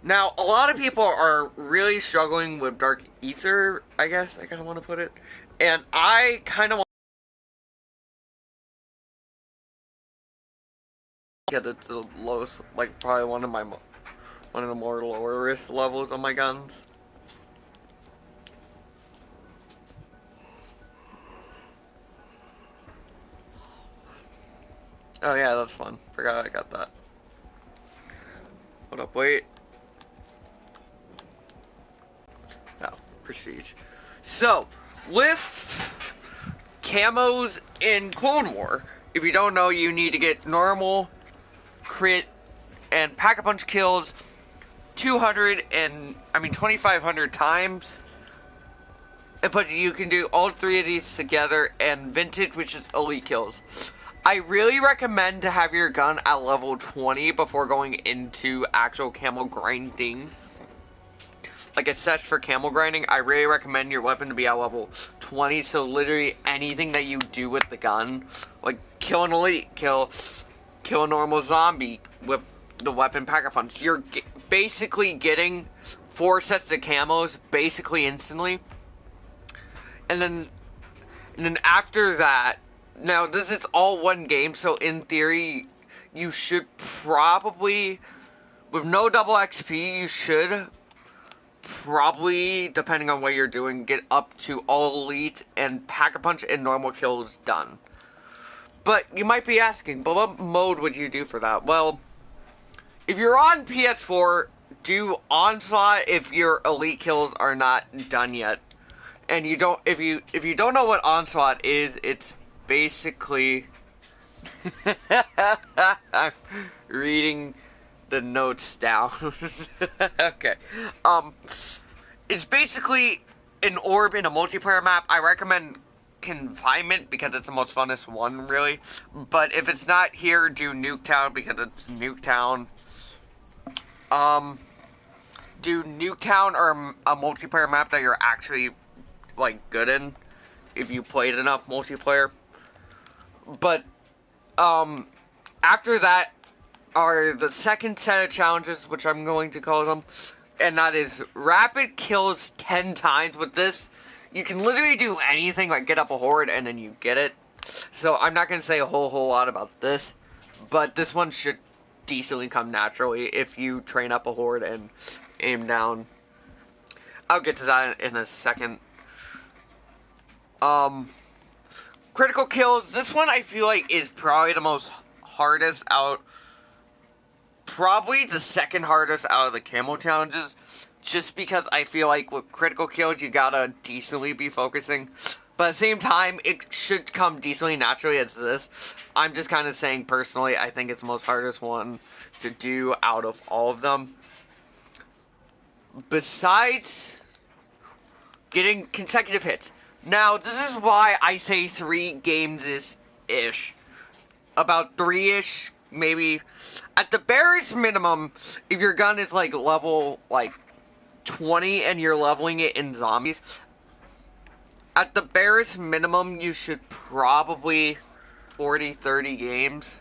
Now, a lot of people are really struggling with Dark Ether, I guess I kind of want to put it. And I kind of want to get it to the lowest, like probably one of the more lower risk levels of my guns. Oh yeah, that's fun. Forgot I got that. Hold up, wait. Oh, prestige. So, with camos in Cold War, if you don't know, you need to get normal, crit, and pack-a-punch kills 2,500 times. But you can do all three of these together, and vintage, which is elite kills. I really recommend to have your gun at level 20 before going into actual camo grinding. Like a set for camo grinding, I really recommend your weapon to be at level 20, so literally anything that you do with the gun, like kill an elite, kill a normal zombie with the weapon pack-a-punch, you're basically getting 4 sets of camos basically instantly. And then after that, now this is all one game, so in theory, you should probably, with no double XP, you should probably, depending on what you're doing, get up to all elite and pack-a-punch and normal kills done. But you might be asking, but what mode would you do for that? Well, if you're on PS4, do Onslaught if your elite kills are not done yet. And you don't, if you don't know what Onslaught is, it's basically I'm reading the notes down. Okay. It's basically an orb in a multiplayer map. I recommend Confinement because it's the most funnest one, really. But if it's not here, do Nuketown because it's Nuketown. Do Nuketown or a multiplayer map that you're actually like good in if you played enough multiplayer. But after that are the second set of challenges, which I'm going to call them, and that is rapid kills 10 times. With this, you can literally do anything, like get up a horde and then you get it. So I'm not going to say a whole lot about this, but this one should decently come naturally if you train up a horde and aim down. I'll get to that in a second. Critical kills. This one I feel like is probably the most hardest out. Probably the second hardest out of the camo challenges. Just because I feel like with critical kills you gotta decently be focusing. But at the same time, it should come decently naturally as this. I'm just kind of saying personally, I think it's the most hardest one to do out of all of them. Besides getting consecutive hits. Now, this is why I say 3 games is-ish. About 3-ish, maybe. At the barest minimum, if your gun is like level, like, 20 and you're leveling it in zombies, at the barest minimum, you should probably 40-30 games.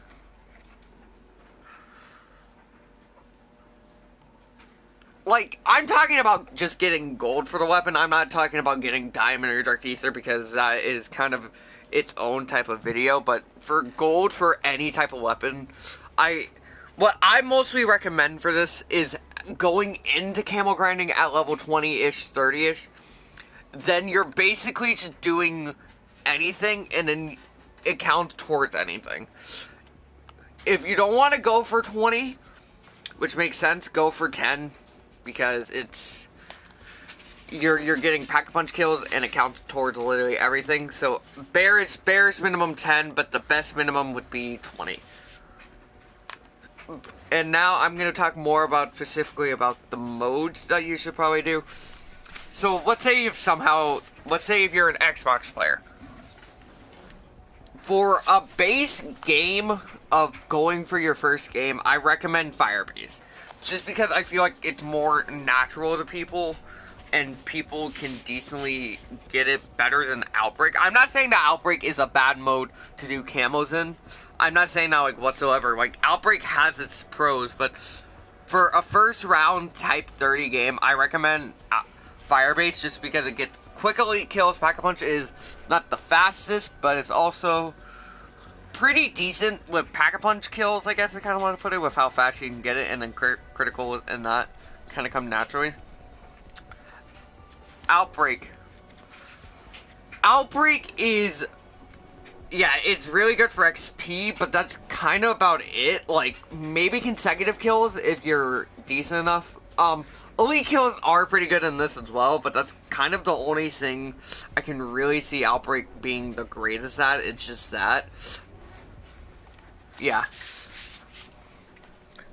Like, I'm talking about just getting gold for the weapon. I'm not talking about getting diamond or dark ether because that is kind of its own type of video. But for gold for any type of weapon, what I mostly recommend for this is going into camo grinding at level 20-ish, 30-ish. Then you're basically just doing anything and then it counts towards anything. If you don't want to go for 20, which makes sense, go for 10. Because it's you're getting pack-a-punch kills and it counts towards literally everything. So barest minimum 10, but the best minimum would be 20. And now I'm gonna talk more about specifically about the modes that you should probably do. So let's say if you're an Xbox player. For a base game of going for your first game, I recommend Firebase. Just because I feel like it's more natural to people, and people can decently get it better than Outbreak. I'm not saying that Outbreak is a bad mode to do camos in. I'm not saying that, like, whatsoever. Like, Outbreak has its pros, but for a first round type 30 game, I recommend Firebase just because it gets quick elite kills. Pack-a-Punch is not the fastest, but it's also pretty decent with Pack-a-Punch kills, I guess I kind of want to put it, with how fast you can get it, and then critical and that kind of come naturally. Outbreak. Outbreak is, yeah, it's really good for XP, but that's kind of about it. Like, maybe consecutive kills if you're decent enough. Elite kills are pretty good in this as well, but that's kind of the only thing I can really see Outbreak being the greatest at. It's just that. Yeah.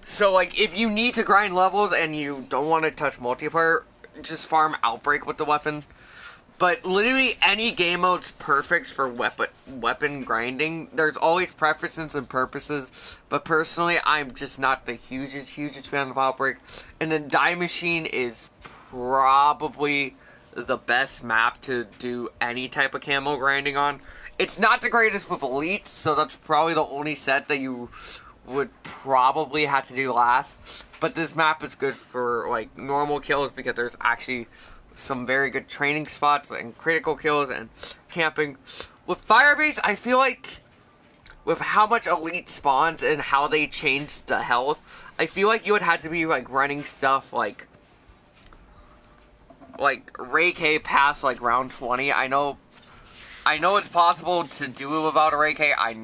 So, like, if you need to grind levels and you don't want to touch multiplayer, just farm Outbreak with the weapon. But literally any game mode's perfect for weapon grinding. There's always preferences and purposes, but personally, I'm just not the hugest fan of Outbreak. And then Die Machine is probably the best map to do any type of camo grinding on. It's not the greatest with Elite, so that's probably the only set that you would probably have to do last. But this map is good for, like, normal kills because there's actually some very good training spots and critical kills and camping. With Firebase, I feel like with how much Elite spawns and how they changed the health, I feel like you would have to be like running stuff like Ray K past like round 20. I know it's possible to do it without a Ray K. I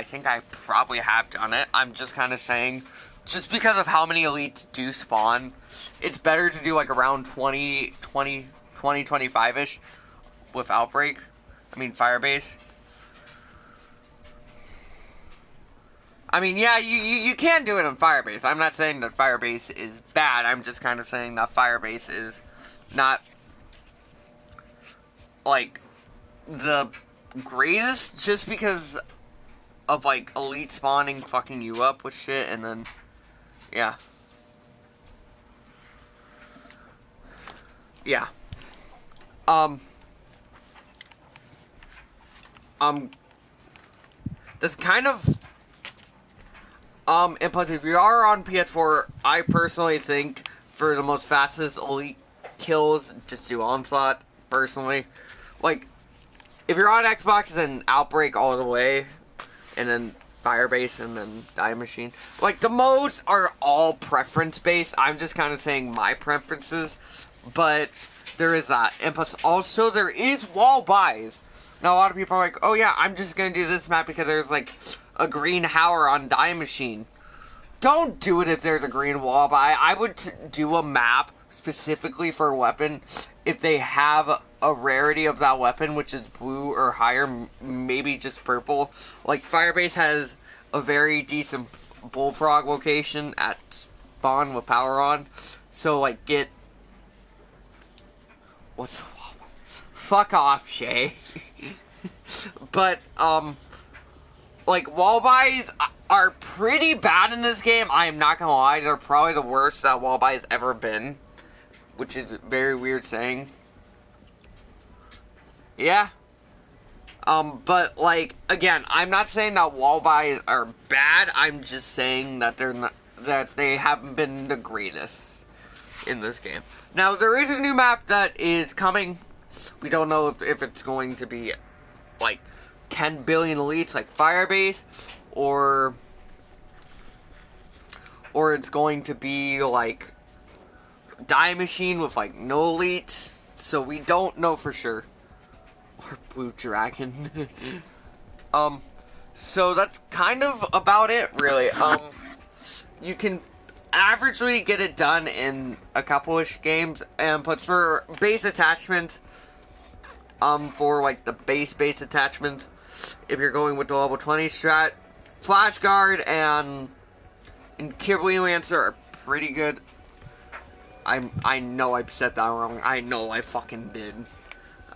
think I probably have done it. I'm just kind of saying, just because of how many elites do spawn, it's better to do like around 25-ish with Outbreak. I mean, Firebase. I mean, yeah, you can do it on Firebase. I'm not saying that Firebase is bad. I'm just kind of saying that Firebase is not, like, the greatest just because of, like, elite spawning fucking you up with shit, and then, yeah. Yeah. This kind of, and plus if you are on PS4, I personally think for the most fastest elite kills, just do Onslaught, personally. Like, if you're on Xbox, then Outbreak all the way, and then Firebase, and then Die Machine. Like, the modes are all preference-based. I'm just kind of saying my preferences, but there is that. And plus, also, there is wall buys. Now, a lot of people are like, oh yeah, I'm just going to do this map because there's, like, a green Howler on Die Machine. Don't do it if there's a green wall buy. I would do a map specifically for a weapon if they have a rarity of that weapon, which is blue or higher, maybe just purple. Like, Firebase has a very decent Bullfrog location at spawn with power on. So, like, get... What's... Fuck off, Shay. But, like, wall buys are pretty bad in this game. I am not gonna lie, they're probably the worst that wall buy has ever been. Which is a very weird saying. Yeah. But, like, again, I'm not saying that wall buys are bad. I'm just saying that they're not, that they haven't been the greatest in this game. Now, there is a new map that is coming. We don't know if it's going to be, like, 10 billion elites like Firebase, or it's going to be, like, Die Machine with, like, no elites. So we don't know for sure. Or Blue Dragon. So that's kind of about it, really. You can averagely get it done in a couple-ish games, but for base attachments, for, like, the base attachment, if you're going with the level 20 strat, Flash Guard and Kibliomancer are pretty good. I know I said that wrong. I know I fucking did.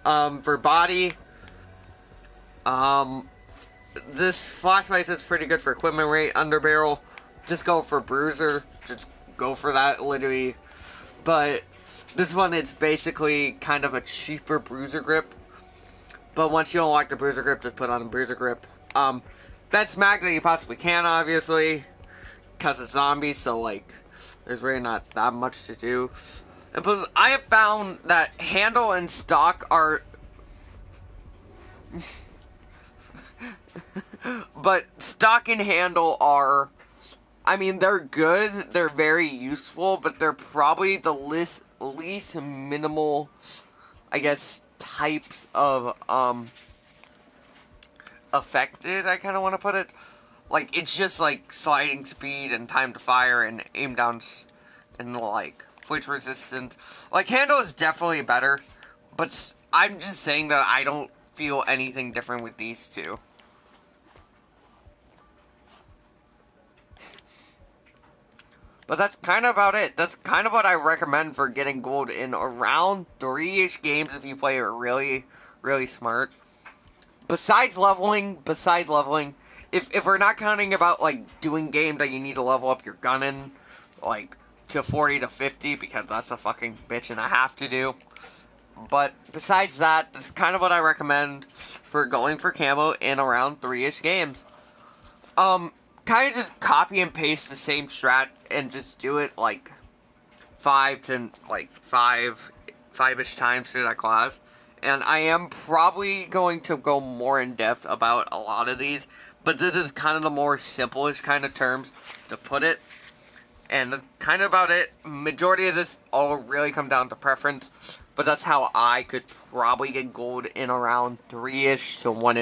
For body, this flashlight is pretty good for equipment rate. Underbarrel, just go for Bruiser. Just go for that, literally. But this one, it's basically kind of a cheaper Bruiser grip. But once you don't like the Bruiser grip, just put on a Bruiser grip. Best mag that you possibly can, obviously, because it's zombies. So, like, there's really not that much to do. And plus, I have found that handle and stock are... but stock and handle are... I mean, they're good, they're very useful, but they're probably the least minimal, I guess, types of, affected, I kind of want to put it. Like, it's just, like, sliding speed and time to fire and aim downs and, like, flinch resistant. Like, handle is definitely better, but I'm just saying that I don't feel anything different with these two. But that's kind of about it. That's kind of what I recommend for getting gold in around 3-ish games if you play it really, really smart. Besides leveling, if we're not counting about, like, doing games that you need to level up your gun in, like, to 40 to 50, because that's a fucking bitch and a half to do. But besides that, that's kind of what I recommend for going for camo in around 3-ish games. Kind of just copy and paste the same strat and just do it like 5-ish times through that class. And I am probably going to go more in depth about a lot of these, but this is kind of the more simplest kind of terms to put it. And that's kind of about it. Majority of this all really come down to preference, but that's how I could probably get gold in around 3-ish to 1